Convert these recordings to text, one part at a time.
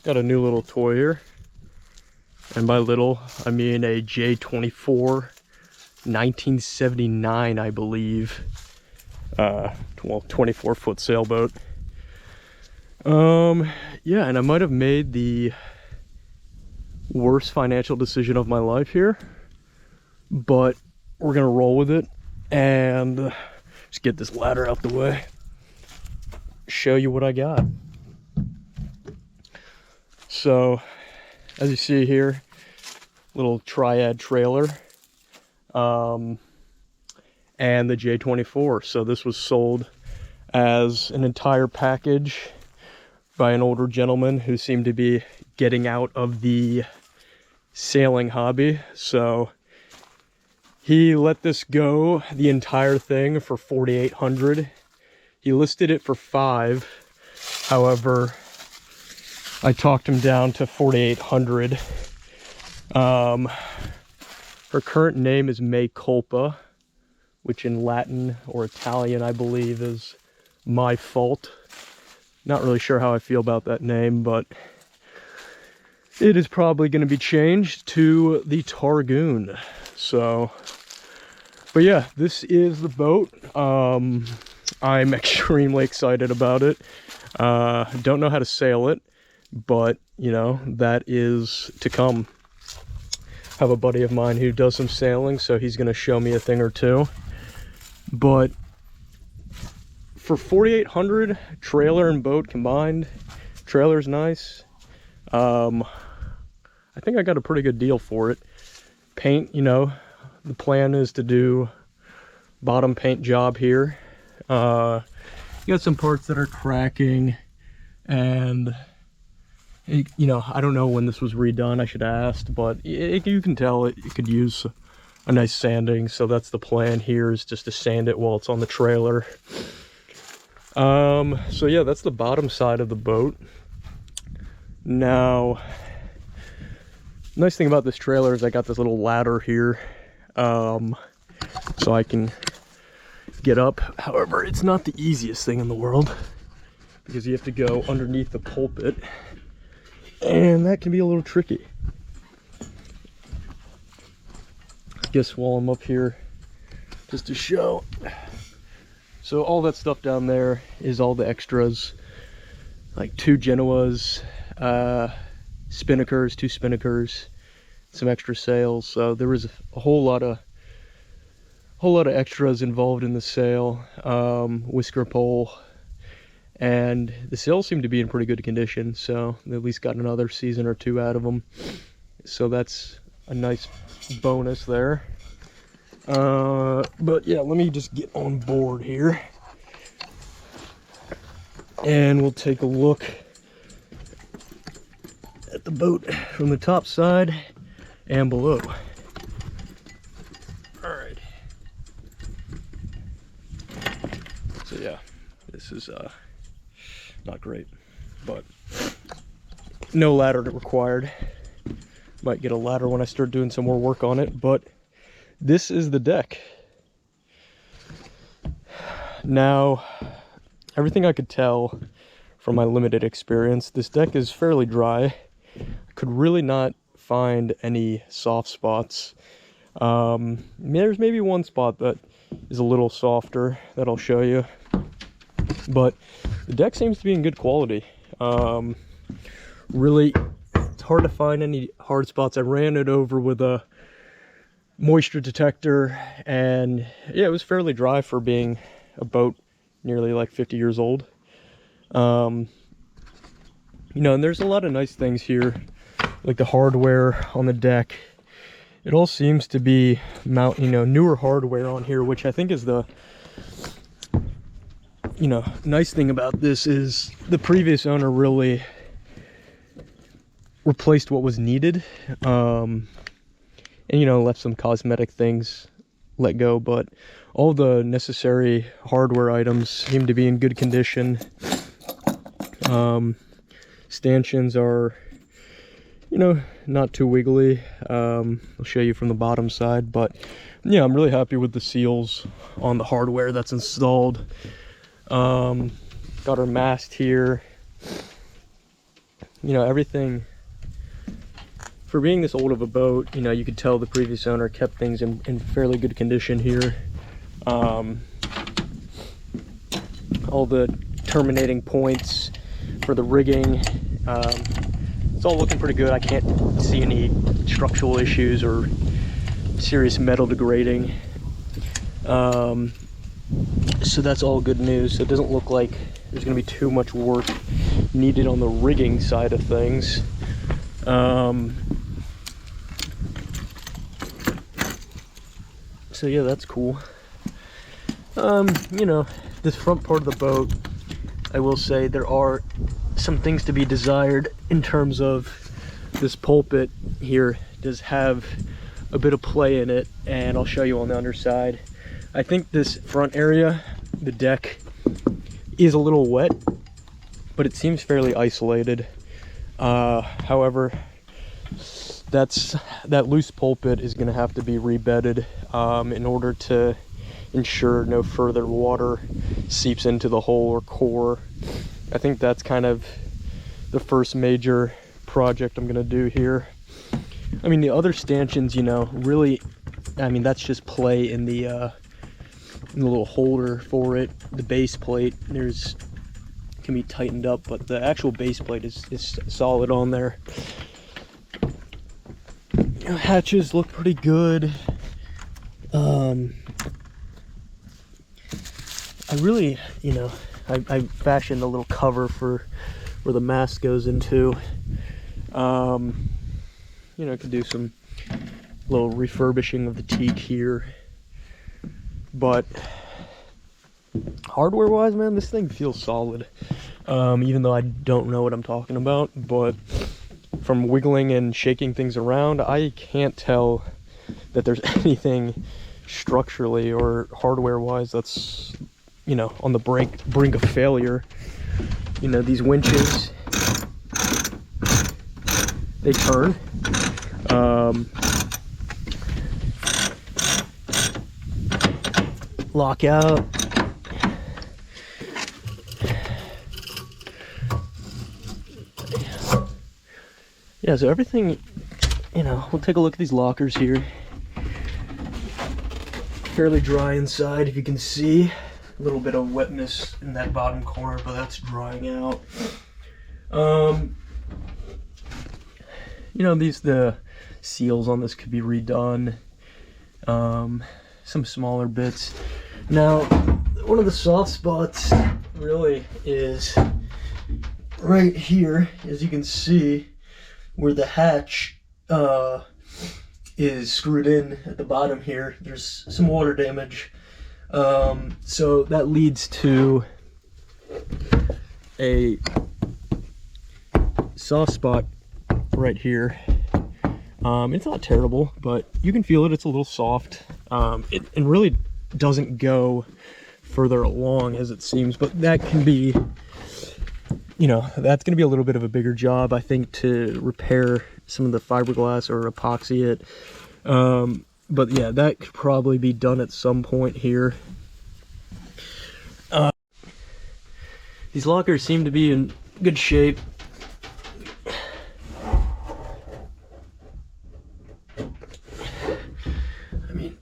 Got a new little toy here. And by little, I mean a j24 1979, I believe. Well, 24-foot sailboat. Yeah, and I might have made the worst financial decision of my life here, but we're gonna roll with it and just get this ladder out the way, show you what I got. So as you see here, little triad trailer, and the j24. So this was sold as an entire package by an older gentleman who seemed to be getting out of the sailing hobby. So he let this go, the entire thing, for $4,800. He listed it for $5,000. However, I talked him down to $4,800. Her current name is Mea Culpa, which in Latin or Italian, I believe, is my fault. Not really sure how I feel about that name, but it is probably going to be changed to the Targoon. So, but yeah, this is the boat. I'm extremely excited about it. Don't know how to sail it, but you know, that is to come. Have a buddy of mine who does some sailing, so he's going to show me a thing or two. But for $4,800, trailer and boat combined, trailer's nice. I think I got a pretty good deal for it. Paint, you know, the plan is to do bottom paint job here. You got some parts that are cracking, and you know, I don't know when this was redone. I should have asked, but you can tell it could use a nice sanding. So that's the plan here, is just to sand it while it's on the trailer. So yeah, that's the bottom side of the boat. Now, nice thing about this trailer is I got this little ladder here, so I can get up. However, it's not the easiest thing in the world, because you have to go underneath the pulpit, and that can be a little tricky. I guess while I'm up here, just to show, so all that stuff down there is all the extras, like 2 Genoas, spinnakers, 2 spinnakers, some extra sails. So there was a whole lot of extras involved in the sail. Whisker pole, and the sails seem to be in pretty good condition, so they at least got another season or 2 out of them. So that's a nice bonus there. But yeah, let me just get on board here, and we'll take a look at the boat from the top side and below. All right. So yeah, this is not great, but no ladder required. Might get a ladder when I start doing some more work on it, but this is the deck. Now, everything I could tell from my limited experience, this deck is fairly dry. I could really not find any soft spots. There's maybe one spot that is a little softer that I'll show you, but the deck seems to be in good quality. Really, it's hard to find any hard spots. I ran it over with a moisture detector, and yeah, it was fairly dry for being a boat nearly like 50 years old. You know, and there's a lot of nice things here, like the hardware on the deck. It all seems to be newer hardware on here, which I think is the, you know, nice thing about this is the previous owner really replaced what was needed, and you know, left some cosmetic things let go, but all the necessary hardware items seem to be in good condition. Stanchions are, you know, not too wiggly. I'll show you from the bottom side, but yeah, I'm really happy with the seals on the hardware that's installed. Got our mast here. you know, everything, for being this old of a boat, you know, you could tell the previous owner kept things in fairly good condition here. All the terminating points for the rigging, it's all looking pretty good. I can't see any structural issues or serious metal degrading. So that's all good news. So it doesn't look like there's going to be too much work needed on the rigging side of things. So yeah, that's cool. You know, this front part of the boat, I will say there are some things to be desired in terms of this pulpit here does have a bit of play in it, and I'll show you on the underside. I think this front area, the deck, is a little wet, but it seems fairly isolated. However, that loose pulpit is going to have to be rebedded in order to ensure no further water seeps into the hull or core. I think that's kind of the first major project I'm going to do here. I mean, the other stanchions, you know, really, I mean, that's just play in the little holder for it. The base plate, can be tightened up, but the actual base plate is solid on there. You know, hatches look pretty good. I really, you know, I fashioned a little cover for where the mast goes into. You know, I could do some little refurbishing of the teak here, but hardware wise, man, this thing feels solid. Even though I don't know what I'm talking about, but from wiggling and shaking things around, I can't tell that there's anything structurally or hardware wise that's, you know, on the brink of failure. You know, these winches, they turn. Lock out. Yeah, so everything, you know, we'll take a look at these lockers here. Fairly dry inside, if you can see. A little bit of wetness in that bottom corner, but that's drying out. You know, the seals on this could be redone. Some smaller bits. Now, one of the soft spots really is right here, as you can see, where the hatch is screwed in at the bottom here. There's some water damage. So that leads to a soft spot right here. It's not terrible, but you can feel it. It's a little soft. It really doesn't go further along as it seems, but that can be, you know, that's going to be a little bit of a bigger job, I think, to repair some of the fiberglass or epoxy it. But yeah, that could probably be done at some point here. These lockers seem to be in good shape. I mean,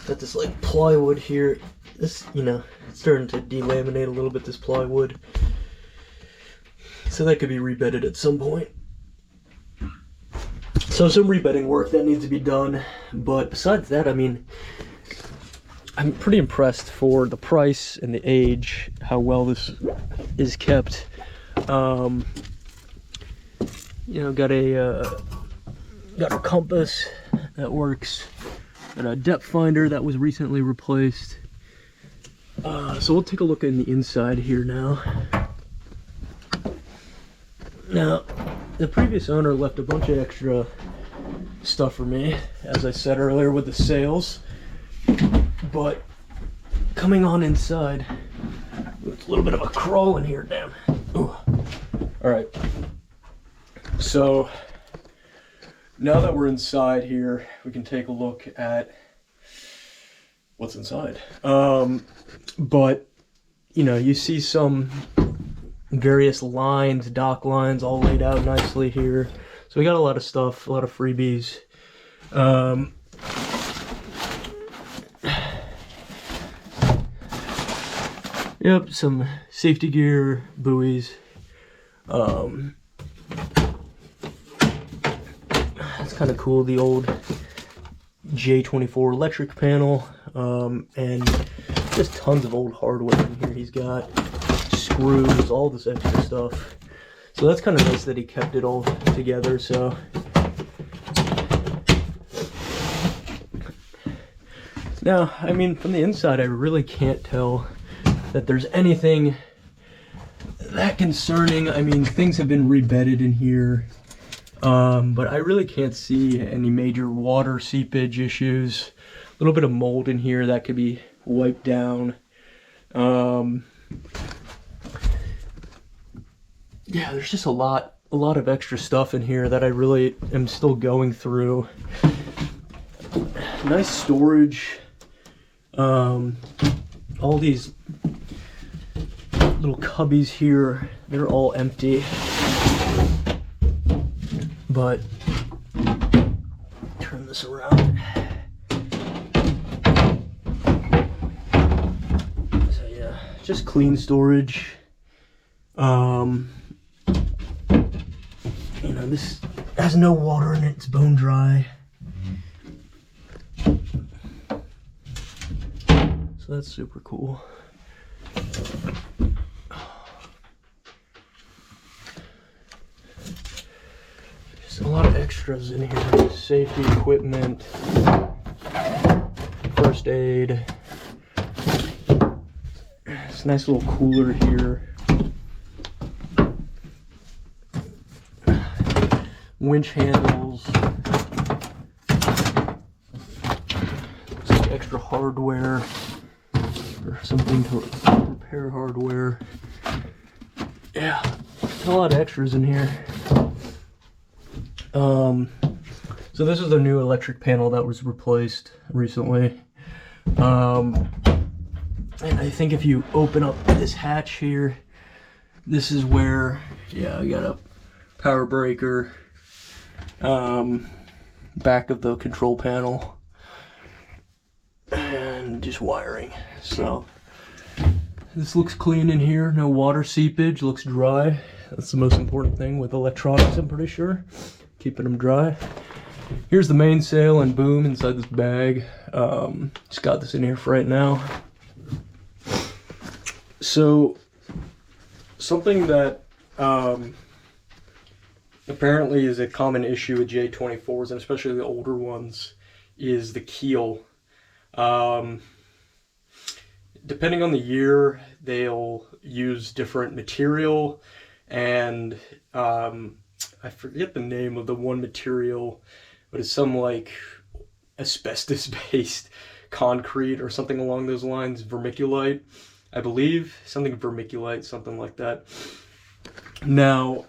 got this like plywood here. This, you know, it's starting to delaminate a little bit, this plywood. So that could be rebedded at some point. So some rebedding work that needs to be done. But besides that, I mean, I'm pretty impressed for the price and the age, how well this is kept. You know, got a compass that works, and a depth finder that was recently replaced. So we'll take a look in the inside here now. Now, the previous owner left a bunch of extra stuff for me, as I said earlier, with the sails. But coming on inside, it's a little bit of a crawl in here, damn. Ooh. All right. So now that we're inside here, we can take a look at what's inside. But you know, you see some various lines, dock lines, all laid out nicely here. So we got a lot of stuff, a lot of freebies. Yep, some safety gear, buoys. It's kind of cool, the old j24 electric panel, and just tons of old hardware in here. He's got screws, all this extra stuff. So that's kind of nice that he kept it all together. So now, I mean, from the inside, I really can't tell that there's anything that concerning. I mean, things have been rebedded in here, but I really can't see any major water seepage issues. A little bit of mold in here that could be wiped down. Yeah, there's just a lot of extra stuff in here that I really am still going through. Nice storage. All these little cubbies here, they're all empty. But turn this around. So yeah, just clean storage. You know, this has no water in it, it's bone dry. So that's super cool. Just a lot of extras in here. Safety equipment, first aid. This nice little cooler here. Winch handles. Looks like extra hardware. Or something to repair hardware. Yeah, a lot of extras in here. So this is the new electric panel that was replaced recently. And I think if you open up this hatch here, this is where, yeah, we got a power breaker, back of the control panel, and just wiring. So this looks clean in here, no water seepage, looks dry. That's the most important thing with electronics, I'm pretty sure, keeping them dry. Here's the mainsail and boom inside this bag. Just got this in here for right now. So something that apparently is a common issue with J24s, and especially the older ones, is the keel. Depending on the year, they'll use different material, and I forget the name of the one material, but it's some like asbestos-based concrete or something along those lines, vermiculite, I believe, something vermiculite, something like that. Now,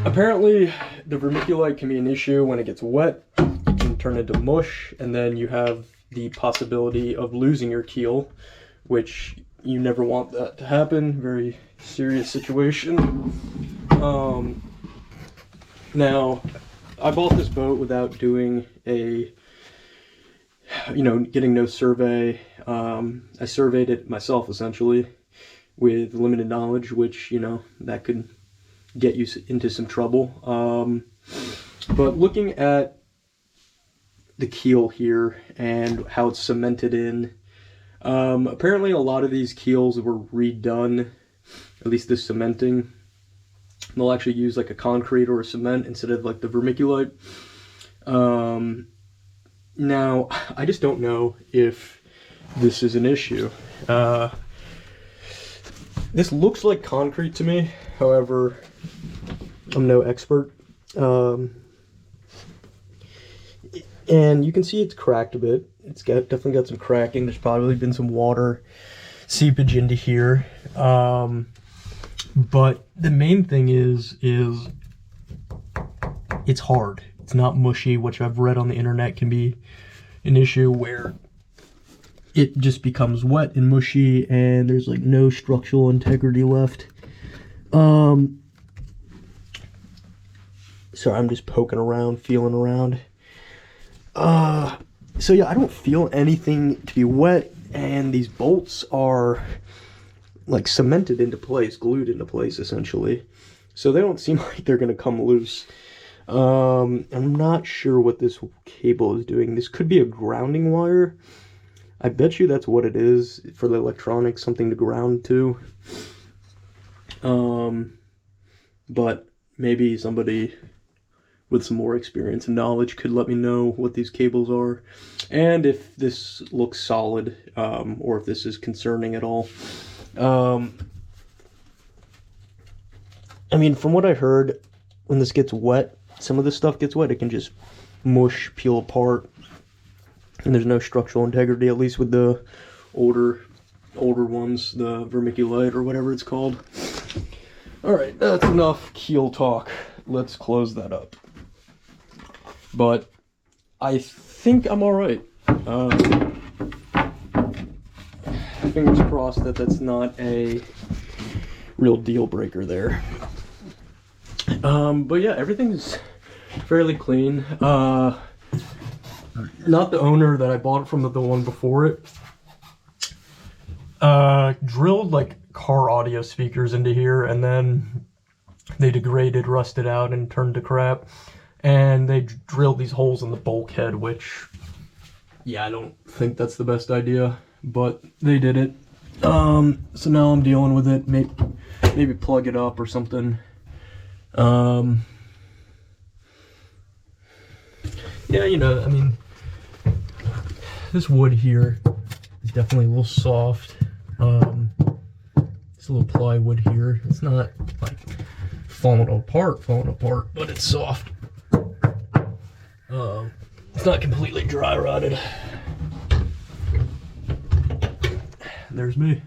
apparently the vermiculite can be an issue when it gets wet. It can turn into mush, and then you have the possibility of losing your keel, which you never want that to happen. Very serious situation. Now, I bought this boat without doing a, getting no survey. I surveyed it myself, essentially, with limited knowledge, which, that could get you into some trouble. But looking at the keel here and how it's cemented in, apparently a lot of these keels were redone, at least the cementing. They'll actually use like a concrete or a cement instead of like the vermiculite. Now, I just don't know if this is an issue. This looks like concrete to me, however, I'm no expert. And you can see it's cracked a bit. It's definitely got some cracking. There's probably been some water seepage into here. But the main thing is it's hard. It's not mushy, which I've read on the internet can be an issue where it just becomes wet and mushy, and there's like no structural integrity left. Sorry, I'm just poking around, feeling around. So yeah, I don't feel anything to be wet, and these bolts are like cemented into place, glued into place essentially. So they don't seem like they're gonna come loose. I'm not sure what this cable is doing. This could be a grounding wire. I bet you that's what it is for the electronics, something to ground to. But maybe somebody with some more experience and knowledge could let me know what these cables are, and if this looks solid, or if this is concerning at all. I mean, from what I heard, when this gets wet, some of this stuff gets wet, it can just mush, peel apart, and there's no structural integrity, at least with the older ones, the vermiculite or whatever it's called. Alright, that's enough Keel talk. Let's close that up. But I think I'm alright. Fingers crossed that that's not a real deal breaker there. But yeah, everything's fairly clean. Not the owner that I bought it from, the one before it. Drilled like car audio speakers into here, and then they degraded, rusted out, and turned to crap. And they drilled these holes in the bulkhead, which, yeah, I don't think that's the best idea, but they did it. So now I'm dealing with it. Maybe plug it up or something. Yeah, you know, I mean, this wood here is definitely a little soft. It's a little plywood here. It's not like falling apart, but it's soft. It's not completely dry rotted. There's me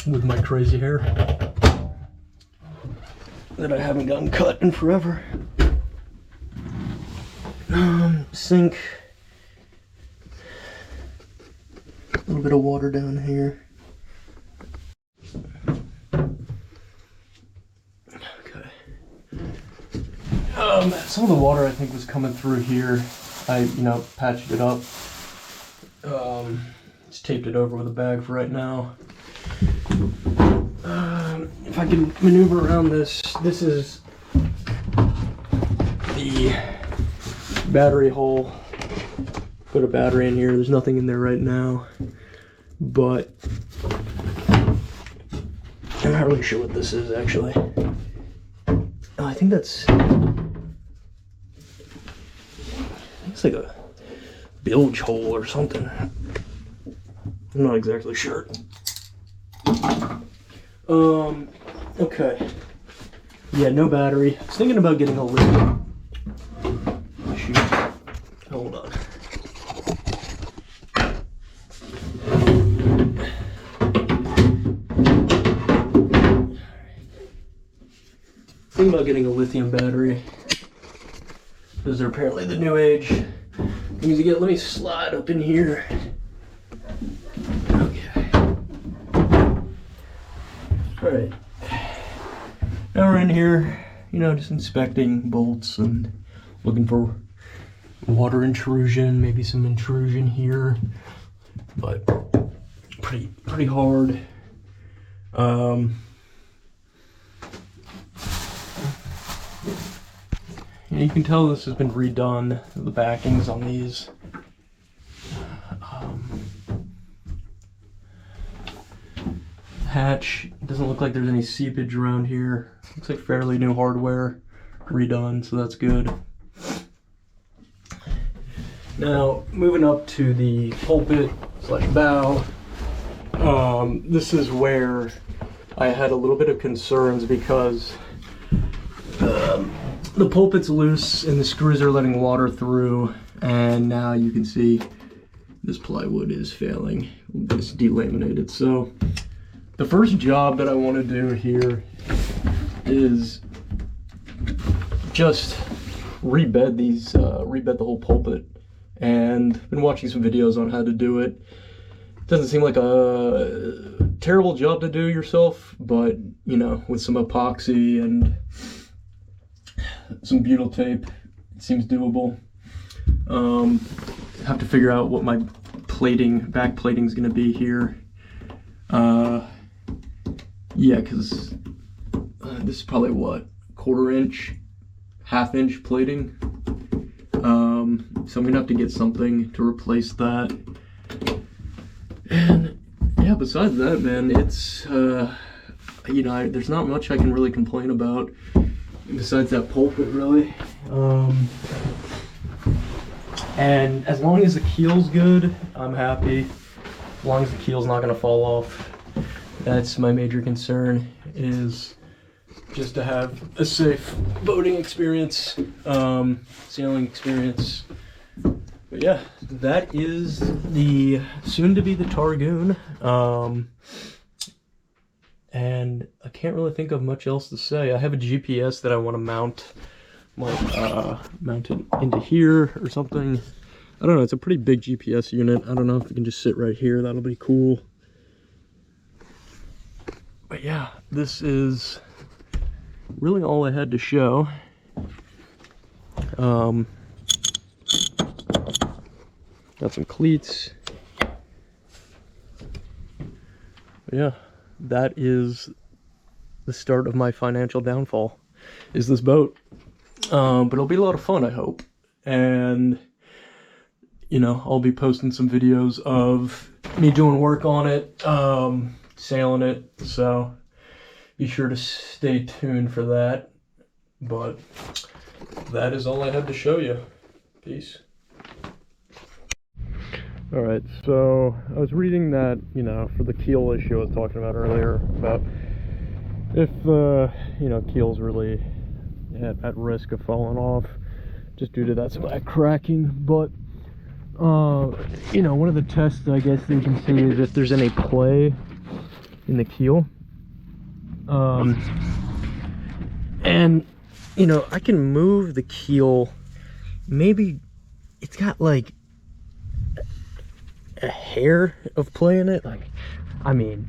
with my crazy hair that I haven't gotten cut in forever. Sink. A little bit of water down here. Okay. Some of the water I think was coming through here. I, patched it up. Just taped it over with a bag for right now. If I can maneuver around this is the battery hole. Put a battery in here. There's nothing in there right now, but I'm not really sure what this is actually. I think it's like a bilge hole or something. I'm not exactly sure. Okay. Yeah, no battery. I was thinking about getting a lithium. Shoot. Hold on. Thinking about getting a lithium battery. Those are apparently the new age things to get. Let me slide up in here. Okay. Alright. Now we're in here, just inspecting bolts and looking for water intrusion, maybe some intrusion here, but pretty hard. You can tell this has been redone, the backings on these. Hatch, doesn't look like there's any seepage around here. Looks like fairly new hardware, redone, so that's good. Now, moving up to the pulpit / bow. This is where I had a little bit of concerns because the pulpit's loose and the screws are letting water through, and now you can see this plywood is failing. It's delaminated. So the first job that I want to do here is just rebed the whole pulpit and been watching some videos on how to do it. Doesn't seem like a terrible job to do yourself, but you know, with some epoxy and some butyl tape, it seems doable. Have to figure out what my back plating is going to be here. Yeah, because this is probably what, 1/4 inch, 1/2 inch plating. So I'm gonna have to get something to replace that. And yeah, besides that, man, it's you know, there's not much I can really complain about besides that pulpit, really. And as long as the keel's good, I'm happy. As long as the keel's not gonna fall off. That's my major concern, is just to have a safe boating experience, sailing experience. But yeah, that is the soon-to-be the Targoon. And I can't really think of much else to say. I have a GPS that I want to mount, like mount it into here or something. I don't know, it's a pretty big GPS unit. I don't know if it can just sit right here. That'll be cool. But yeah, this is really all I had to show. Got some cleats. But yeah, that is the start of my financial downfall, is this boat. But it'll be a lot of fun, I hope. And you know, I'll be posting some videos of me doing work on it, sailing it, so be sure to stay tuned for that. But that is all I had to show you. Peace. Alright, so I was reading that, you know, for the keel issue I was talking about earlier, about if, you know, keel's really at risk of falling off just due to that slack cracking. But, you know, one of the tests I guess they can see is if there's any play in the keel. And, you know, I can move the keel, maybe it's got like a hair of play in it. Like, I mean,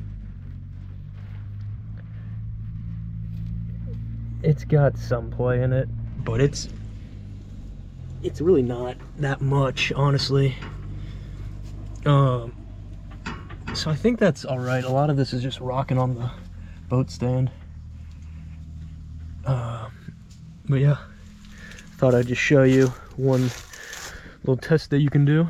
it's got some play in it, but it's really not that much, honestly. So I think that's all right. A lot of this is just rocking on the boat stand. But yeah, thought I'd just show you one little test that you can do.